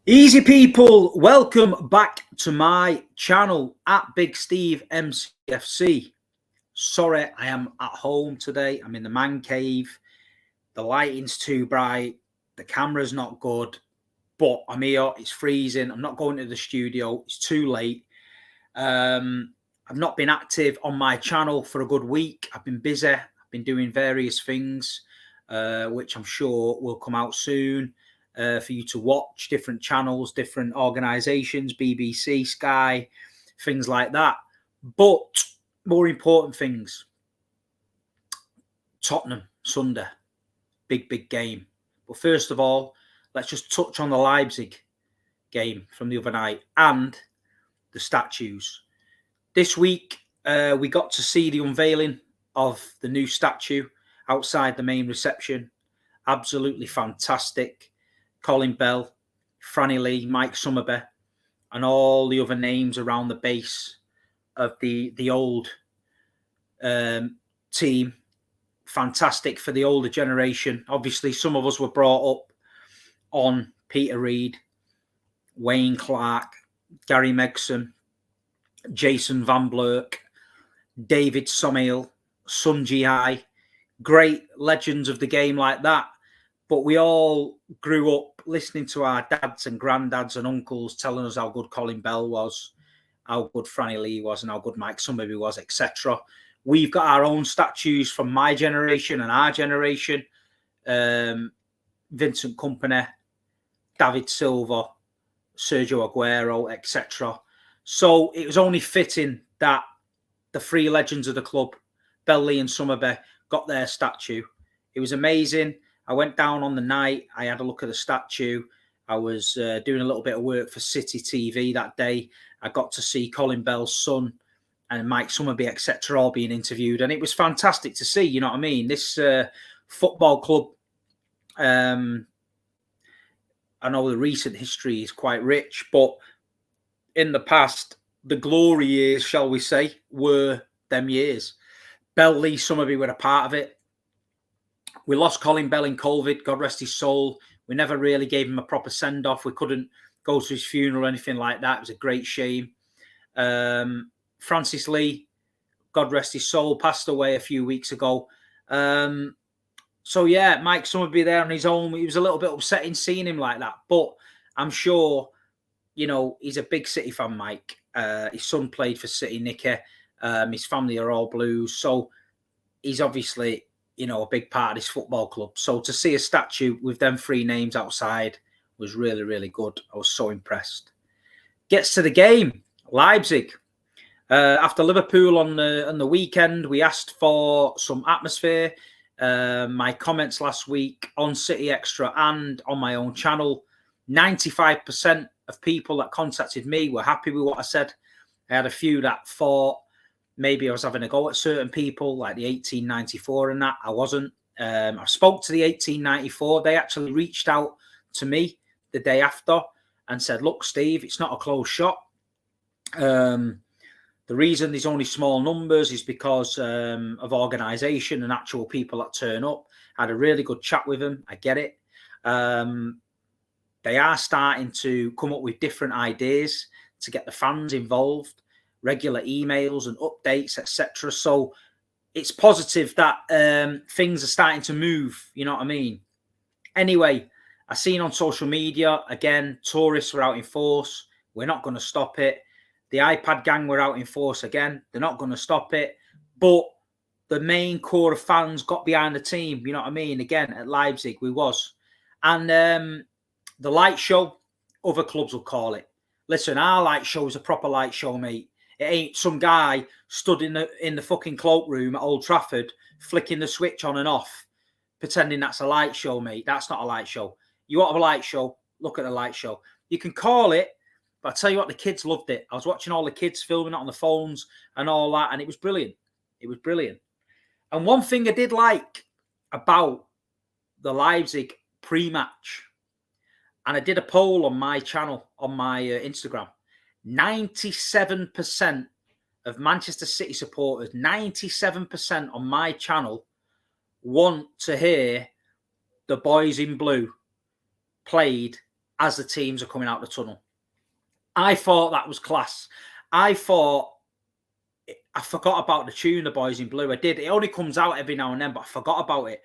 Easy people, welcome back to my channel at Big Steve Mcfc. Sorry, I am at home today. I'm in the man cave. The lighting's too bright. The camera's not good, but I'm here. It's freezing. I'm not going to the studio. It's too late. I've not been active on my channel for a good week. I've been busy. I've been doing various things, which I'm sure will come out soon. For you to watch, different channels, different organisations, BBC, Sky, things like that. But more important things, Tottenham, Sunday, big game. But first of all, let's just touch on the Leipzig game from the other night and the statues. This week, we got to see the unveiling of the new statue outside the main reception. Absolutely fantastic. Colin Bell, Franny Lee, Mike Summerby, and all the other names around the base of the old team. Fantastic for the older generation. Obviously, some of us were brought up on Peter Reid, Wayne Clark, Gary Megson, Jason Van Blurk, David Somail, Sun Ji-hai, great legends of the game like that. But we all grew up listening to our dads and granddads and uncles telling us how good Colin Bell was, how good Franny Lee was, and how good Mike Summerby was, etc. We've got our own statues from my generation and our generation. Vincent Kompany, David Silva, Sergio Aguero, etc. So it was only fitting that the three legends of the club, Bell, Lee and Summerby, got their statue. It was amazing. I went down on the night. I had a look at the statue. I was doing a little bit of work for City TV that day. I got to see Colin Bell's son and Mike Summerby, etc., all being interviewed. And it was fantastic to see, you know what I mean? This football club, I know the recent history is quite rich, but in the past, the glory years, shall we say, were them years. Bell, Lee, Summerby were a part of it. We lost Colin Bell in COVID, God rest his soul. We never really gave him a proper send-off. We couldn't go to his funeral or anything like that. It was a great shame. Francis Lee, God rest his soul, passed away a few weeks ago. So, yeah, Mike Summerby there on his own. It was a little bit upsetting seeing him like that. But I'm sure, you know, he's a big City fan, Mike. His son played for City, Nicky. His family are all Blues. So he's obviously, you know, a big part of this football club. So to see a statue with them three names outside was really, really good. I was so impressed. Gets to the game, Leipzig. After Liverpool on the weekend, we asked for some atmosphere. My comments last week on City Extra and on my own channel, 95% of people that contacted me were happy with what I said. I had a few that thought maybe I was having a go at certain people, like the 1894 and that. I wasn't. I spoke to the 1894. They actually reached out to me the day after and said, look, Steve, it's not a closed shot. The reason there's only small numbers is because of organisation and actual people that turn up. I had a really good chat with them. I get it. They are starting to come up with different ideas to get the fans involved, regular emails and updates, etc. So it's positive that things are starting to move, you know what I mean? Anyway, I seen on social media, again, tourists were out in force. We're not going to stop it. The iPad gang were out in force again. They're not going to stop it. But the main core of fans got behind the team, you know what I mean? Again, at Leipzig, we was. And the light show, other clubs will call it. Listen, our light show is a proper light show, mate. It ain't some guy stood in the fucking cloakroom at Old Trafford, flicking the switch on and off, pretending that's a light show, mate. That's not a light show. You want a light show? Look at the light show. You can call it, but I tell you what, the kids loved it. I was watching all the kids filming it on the phones and all that, and it was brilliant. It was brilliant. And one thing I did like about the Leipzig pre-match, and I did a poll on my channel, on my Instagram, 97% of Manchester City supporters, 97% on my channel want to hear the boys in blue played as the teams are coming out the tunnel. I thought that was class. I forgot about the tune, The Boys in Blue. I did. It only comes out every now and then, but I forgot about it.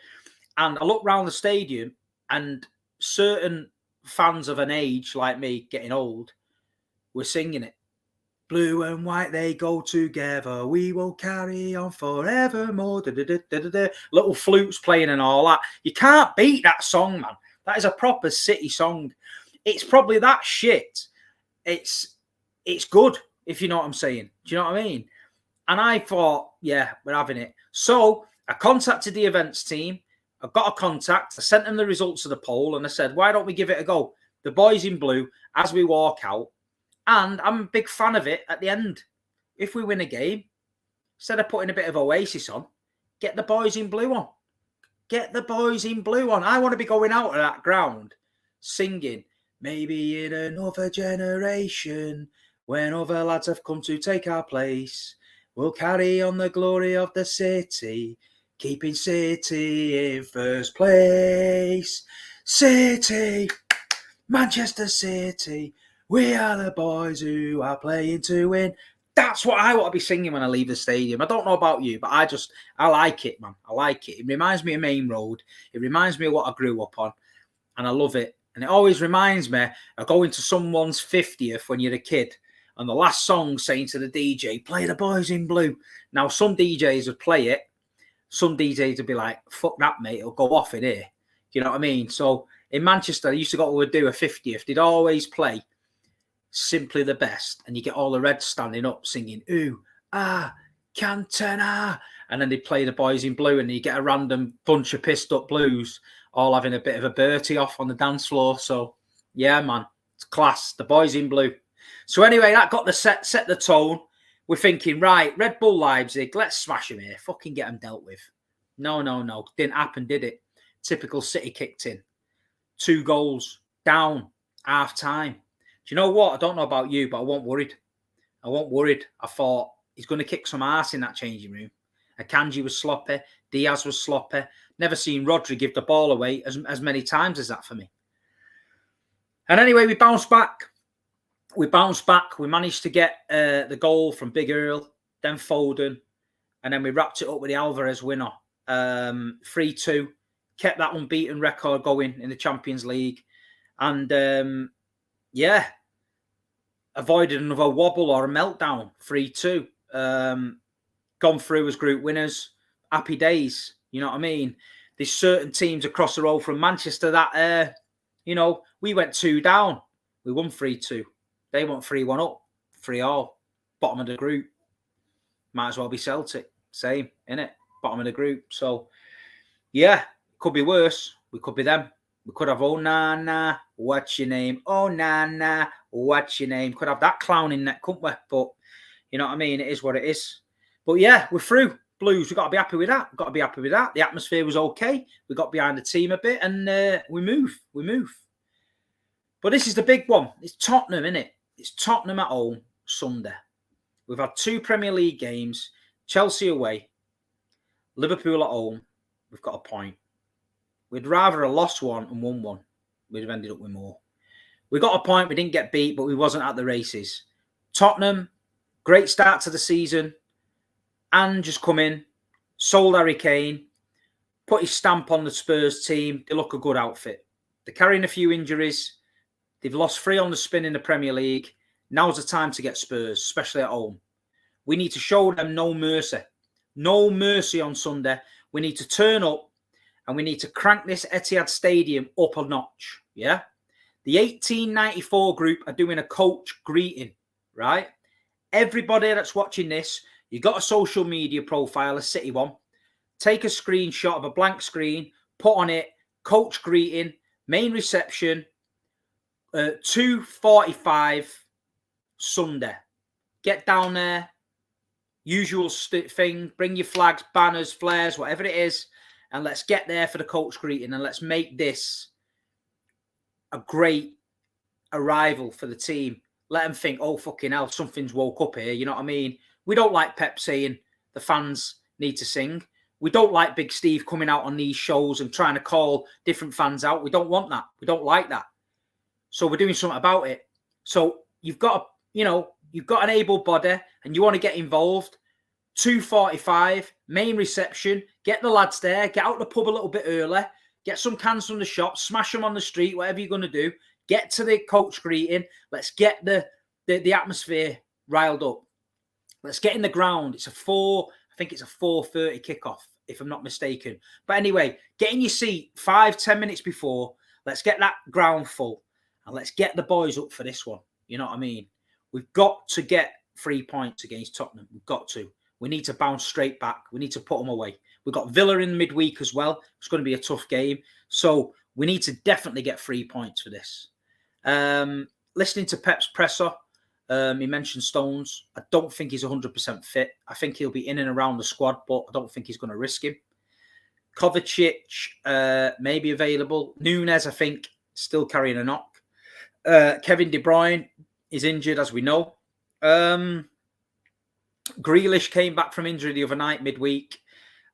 And I looked around the stadium, and certain fans of an age like me, getting old, were singing it. Blue and white, they go together. We will carry on forevermore. Da, da, da, da, da, da. Little flutes playing and all that. You can't beat that song, man. That is a proper City song. It's probably that shit. It's good, if you know what I'm saying. Do you know what I mean? And I thought, yeah, we're having it. So I contacted the events team. I got a contact. I sent them the results of the poll, and I said, why don't we give it a go? The Boys in Blue, as we walk out. And I'm a big fan of it at the end. If we win a game, instead of putting a bit of Oasis on, get the Boys in Blue on. Get the Boys in Blue on. I want to be going out of that ground singing, maybe in another generation, when other lads have come to take our place, we'll carry on the glory of the city, keeping City in first place. City, Manchester City, we are the boys who are playing to win. That's what I want to be singing when I leave the stadium. I don't know about you, but I like it, man. I like it. It reminds me of Main Road. It reminds me of what I grew up on, and I love it. And it always reminds me of going to someone's 50th when you're a kid, and the last song saying to the DJ, play the Boys in Blue. Now, some DJs would play it. Some DJs would be like, fuck that, mate. It'll go off in here. You know what I mean? So in Manchester, I used to go to do a 50th. They'd always play Simply the Best. And you get all the Reds standing up singing, ooh, ah, Cantona. And then they play the Boys in Blue, and you get a random bunch of pissed up blues all having a bit of a Bertie off on the dance floor. So, yeah, man, it's class. The Boys in Blue. So anyway, that got the set the tone. We're thinking, right, Red Bull Leipzig, let's smash them here. Fucking get them dealt with. No. Didn't happen, did it? Typical City kicked in. 2 goals, down, half time. Do you know what? I don't know about you, but I wasn't worried. I thought, he's going to kick some ass in that changing room. Akanji was sloppy. Diaz was sloppy. Never seen Rodri give the ball away as many times as that for me. And anyway, we bounced back. We managed to get the goal from Big Earl, then Foden, and then we wrapped it up with the Alvarez winner. 3-2. Kept that unbeaten record going in the Champions League. And, avoided another wobble or a meltdown. 3-2. Gone through as group winners. Happy days. You know what I mean? There's certain teams across the road from Manchester that, we went 2 down. We won 3-2. They went 3-1 up. 3-all. Bottom of the group. Might as well be Celtic. Same, innit? Bottom of the group. So, yeah, could be worse. We could be them. We could have, oh, nah, what's your name? Oh, nah, what's your name? Could have that clown in that, couldn't we? But, you know what I mean? It is what it is. But, yeah, we're through. Blues, we've got to be happy with that. The atmosphere was okay. We got behind the team a bit, and we move. But this is the big one. It's Tottenham, innit? It's Tottenham at home, Sunday. We've had 2 Premier League games. Chelsea away. Liverpool at home. We've got a point. We'd rather have lost one and won one. We'd have ended up with more. We got a point. We didn't get beat, but we wasn't at the races. Tottenham, great start to the season. And just come in, sold Harry Kane, put his stamp on the Spurs team. They look a good outfit. They're carrying a few injuries. They've lost 3 on the spin in the Premier League. Now's the time to get Spurs, especially at home. We need to show them no mercy. No mercy on Sunday. We need to turn up and we need to crank this Etihad Stadium up a notch. Yeah? The 1894 group are doing a coach greeting, right? Everybody that's watching this, you got a social media profile, a City one. Take a screenshot of a blank screen, put on it, coach greeting, main reception, 2:45 Sunday. Get down there, usual thing, bring your flags, banners, flares, whatever it is, and let's get there for the coach greeting, and let's make this a great arrival for the team. Let them think, oh, fucking hell, something's woke up here, you know what I mean? We don't like Pep saying the fans need to sing. We don't like Big Steve coming out on these shows and trying to call different fans out. We don't want that. We don't like that. So we're doing something about it. So you've got, you've got an able body and you want to get involved. 2:45, main reception, get the lads there, get out the pub a little bit early, get some cans from the shop, smash them on the street, whatever you're going to do. Get to the coach greeting. Let's get the atmosphere riled up. Let's get in the ground. I think it's a 4:30 kickoff, if I'm not mistaken. But anyway, get in your seat 5-10 minutes before. Let's get that ground full and let's get the boys up for this one. You know what I mean? We've got to get 3 points against Tottenham. We've got to. We need to bounce straight back. We need to put them away. We've got Villa in midweek as well. It's going to be a tough game. So we need to definitely get 3 points for this. Listening to Pep's presser, he mentioned Stones. I don't think he's 100% fit. I think he'll be in and around the squad, but I don't think he's going to risk him. Kovacic may be available. Nunes, I think, still carrying a knock. Kevin De Bruyne is injured, as we know. Grealish came back from injury the other night, midweek.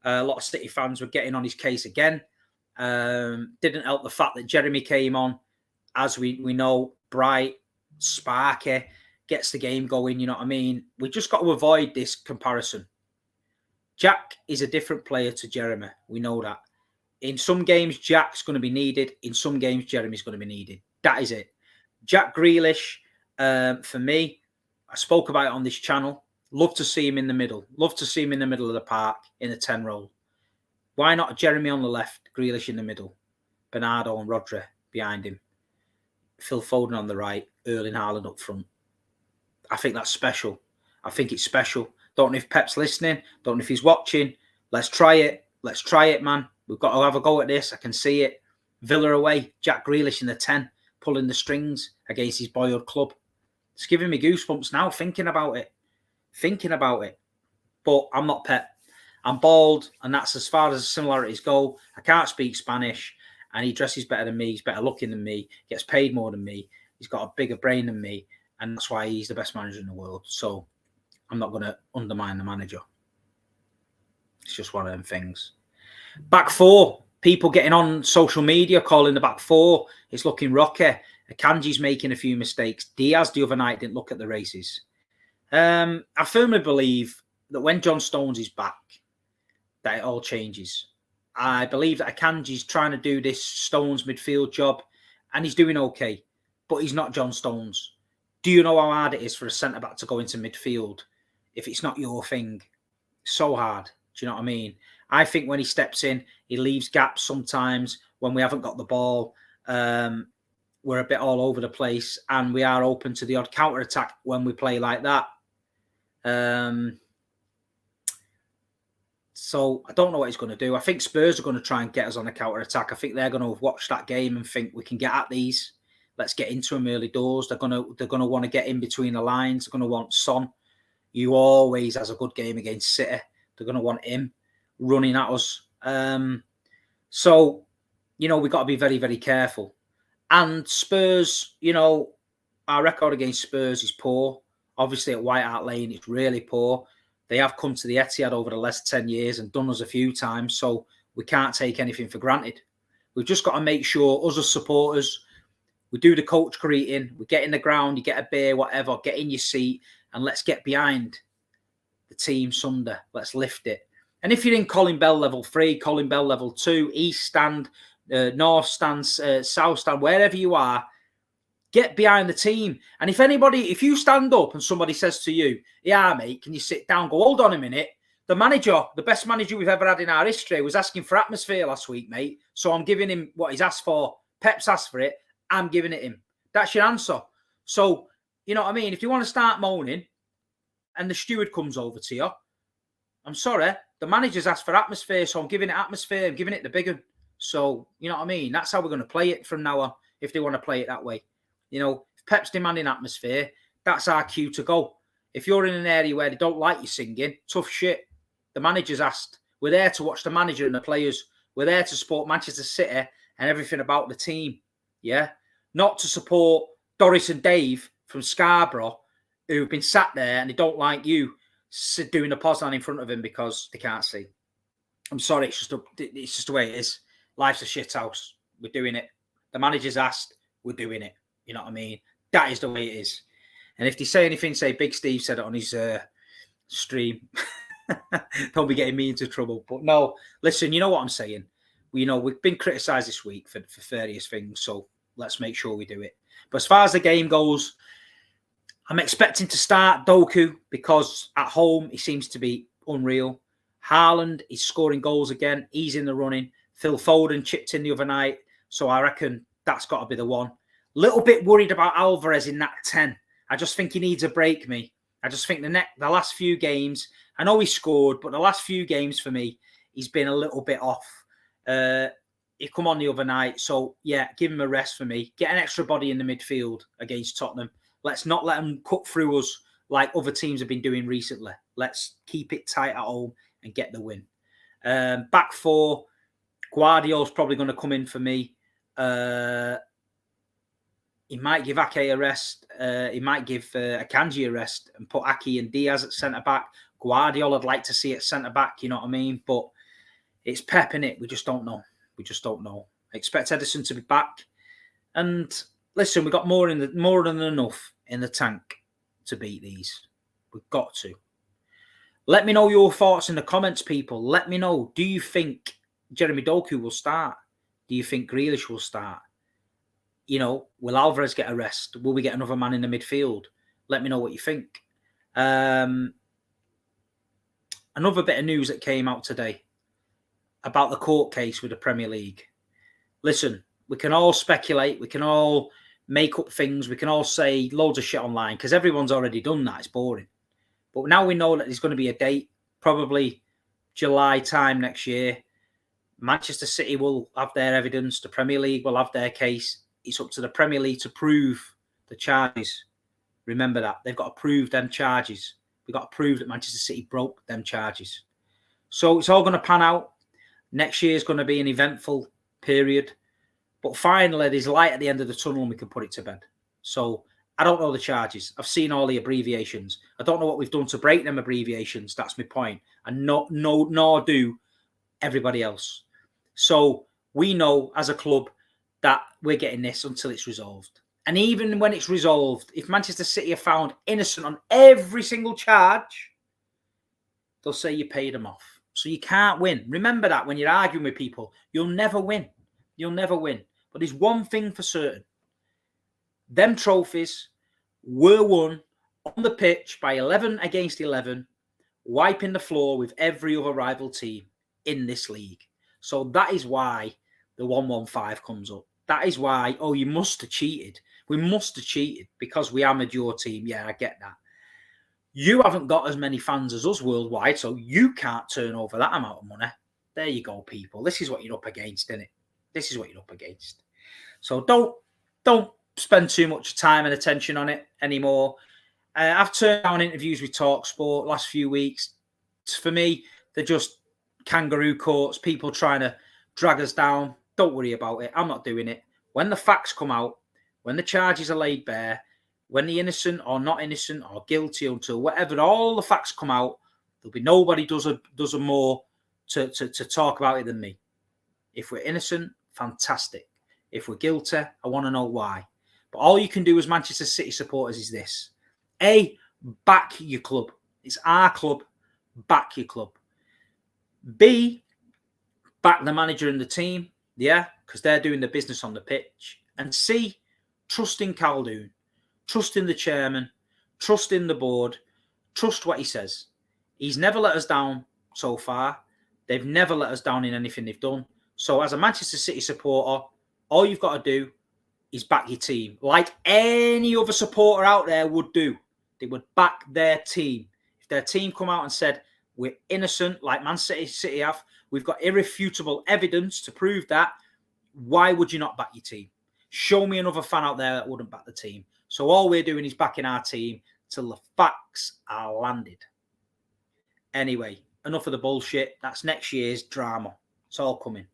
A lot of City fans were getting on his case again. Didn't help the fact that Jeremy came on, as we know, bright, sparky, gets the game going, you know what I mean? We just got to avoid this comparison. Jack is a different player to Jeremy. We know that. In some games, Jack's going to be needed. In some games, Jeremy's going to be needed. That is it. Jack Grealish, for me, I spoke about it on this channel. Love to see him in the middle. Love to see him in the middle of the park in a 10 role. Why not Jeremy on the left, Grealish in the middle, Bernardo and Rodri behind him, Phil Foden on the right, Erling Haaland up front. I think that's special. I think it's special. Don't know if Pep's listening. Don't know if he's watching. Let's try it. Let's try it, man. We've got to have a go at this. I can see it. Villa away. Jack Grealish in the 10, pulling the strings against his boyhood club. It's giving me goosebumps now thinking about it. But I'm not Pep. I'm bald, and that's as far as similarities go. I can't speak Spanish, and he dresses better than me. He's better looking than me. Gets paid more than me. He's got a bigger brain than me, and that's why he's the best manager in the world. So I'm not going to undermine the manager. It's just one of them things. Back four. People getting on social media calling the back four. It's looking rocky. Akanji's making a few mistakes. Diaz the other night didn't look at the races. I firmly believe that when John Stones is back, that it all changes. I believe that Akanji's trying to do this Stones midfield job, and he's doing okay, but he's not John Stones. Do you know how hard it is for a centre-back to go into midfield if it's not your thing? So hard. Do you know what I mean? I think when he steps in, he leaves gaps sometimes when we haven't got the ball. We're a bit all over the place, and we are open to the odd counter-attack when we play like that. So I don't know what he's going to do. I think Spurs are going to try and get us on a counter-attack. I think they're going to watch that game and think we can get at these. Let's get into them early doors. They're going to want to get in between the lines. They're going to want Son, who always has a good game against City. They're going to want him running at us. So, we've got to be very, very careful. And Spurs, our record against Spurs is poor. Obviously, at White Hart Lane, it's really poor. They have come to the Etihad over the last 10 years and done us a few times, so we can't take anything for granted. We've just got to make sure, us as supporters, we do the coach greeting, we get in the ground, you get a beer, whatever, get in your seat, and let's get behind the team Sunday. Let's lift it. And if you're in Colin Bell level 3, Colin Bell level 2, East Stand, North Stand, South Stand, wherever you are, get behind the team. And if you stand up and somebody says to you, yeah, mate, can you sit down? Go, hold on a minute. The manager, the best manager we've ever had in our history, was asking for atmosphere last week, mate. So I'm giving him what he's asked for. Pep's asked for it. I'm giving it him. That's your answer. So, you know what I mean? If you want to start moaning and the steward comes over to you, I'm sorry, the manager's asked for atmosphere, so I'm giving it atmosphere. I'm giving it the big one. So, you know what I mean? That's how we're going to play it from now on, if they want to play it that way. If Pep's demanding atmosphere, that's our cue to go. If you're in an area where they don't like you singing, tough shit. The manager's asked. We're there to watch the manager and the players. We're there to support Manchester City and everything about the team. Yeah? Not to support Doris and Dave from Scarborough, who've been sat there and they don't like you doing a Poznan in front of him because they can't see. I'm sorry, it's just the way it is. Life's a shit house. We're doing it. The manager's asked. We're doing it. You know what I mean? That is the way it is. And if they say anything, say Big Steve said it on his stream. Don't be getting me into trouble. But no, listen, you know what I'm saying. We've been criticised this week for various things, so let's make sure we do it. But as far as the game goes, I'm expecting to start Doku because at home he seems to be unreal. Haaland is scoring goals again. He's in the running. Phil Foden chipped in the other night, so I reckon that's got to be the one. Little bit worried about Alvarez in that 10. I just think he needs a break, me. I just think the last few games, I know he scored, but the last few games for me, he's been a little bit off. He come on the other night, so yeah, give him a rest for me. Get an extra body in the midfield against Tottenham. Let's not let them cut through us like other teams have been doing recently. Let's keep it tight at home and get the win. Back four, Guardiola's probably going to come in for me. He might give Ake a rest. He might give Akanji a rest and put Ake and Diaz at centre-back. Guardiola, I'd like to see at centre-back, you know what I mean? But it's Pep, innit? We just don't know. I expect Edison to be back. And listen, we've got more than enough in the tank to beat these. We've got to. Let me know your thoughts in the comments, people. Let me know. Do you think Jeremy Doku will start? Do you think Grealish will start? Will Alvarez get a rest? Will we get another man in the midfield? Let me know what you think. Another bit of news that came out today about the court case with the Premier League. Listen, we can all speculate. We can all make up things. We can all say loads of shit online because everyone's already done that. It's boring. But now we know that there's going to be a date, probably July time next year. Manchester City will have their evidence. The Premier League will have their case. It's up to the Premier League to prove the charges. Remember that. They've got to prove them charges. We've got to prove that Manchester City broke them charges. So it's all going to pan out. Next year is going to be an eventful period. But finally, there's light at the end of the tunnel and we can put it to bed. So I don't know the charges. I've seen all the abbreviations. I don't know what we've done to break them abbreviations. That's my point. And nor do everybody else. So we know as a club that we're getting this until it's resolved. And even when it's resolved, if Manchester City are found innocent on every single charge, they'll say you paid them off. So you can't win. Remember that when you're arguing with people, you'll never win. You'll never win. But there's one thing for certain. Them trophies were won on the pitch by 11 against 11, wiping the floor with every other rival team in this league. So that is why the 115 comes up. That is why, you must have cheated. We must have cheated because we hammered your team. Yeah, I get that. You haven't got as many fans as us worldwide, so you can't turn over that amount of money. There you go, people. This is what you're up against, isn't it? This is what you're up against. So don't spend too much time and attention on it anymore. I've turned down interviews with TalkSport last few weeks. For me, they're just kangaroo courts, people trying to drag us down. Don't worry about it. I'm not doing it. When the facts come out, when the charges are laid bare, when the innocent or not innocent or guilty until whatever, all the facts come out, there'll be nobody does a more to talk about it than me. If we're innocent, fantastic. If we're guilty, I want to know why. But all you can do as Manchester City supporters is this. A, back your club. It's our club. Back your club. B, back the manager and the team. Yeah, because they're doing the business on the pitch. And C, trust in Khaldoon. Trust in the chairman. Trust in the board. Trust what he says. He's never let us down so far. They've never let us down in anything they've done. So as a Manchester City supporter, all you've got to do is back your team. Like any other supporter out there would do. They would back their team. If their team come out and said, we're innocent, like Man City have, we've got irrefutable evidence to prove that, why would you not back your team? Show me another fan out there that wouldn't back the team. So all we're doing is backing our team till the facts are landed. Anyway, enough of the bullshit. That's next year's drama. It's all coming.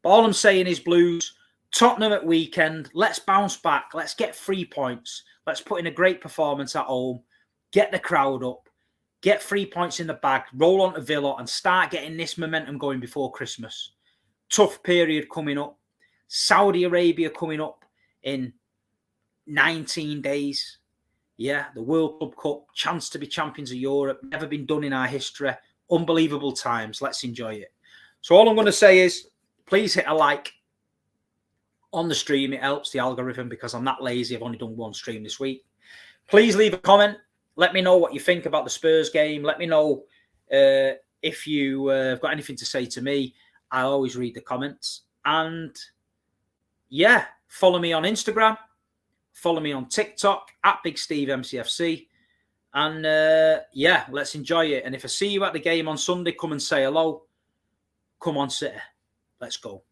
But all I'm saying is, Blues, Tottenham at weekend. Let's bounce back. Let's get 3 points. Let's put in a great performance at home. Get the crowd up. Get 3 points in the bag. Roll on to Villa and start getting this momentum going before Christmas. Tough period coming up. Saudi Arabia coming up in 19 days. Yeah, the World Club Cup, chance to be champions of Europe, never been done in our history. Unbelievable times. Let's enjoy it. So all I'm going to say is, please hit a like on the stream. It helps the algorithm because I'm that lazy. I've only done one stream this week. Please leave a comment. Let me know what you think about the Spurs game. Let me know if you have got anything to say to me. I always read the comments. And yeah, follow me on Instagram. Follow me on TikTok at Big Steve MCFC. And yeah, let's enjoy it. And if I see you at the game on Sunday, come and say hello. Come on, City. Let's go.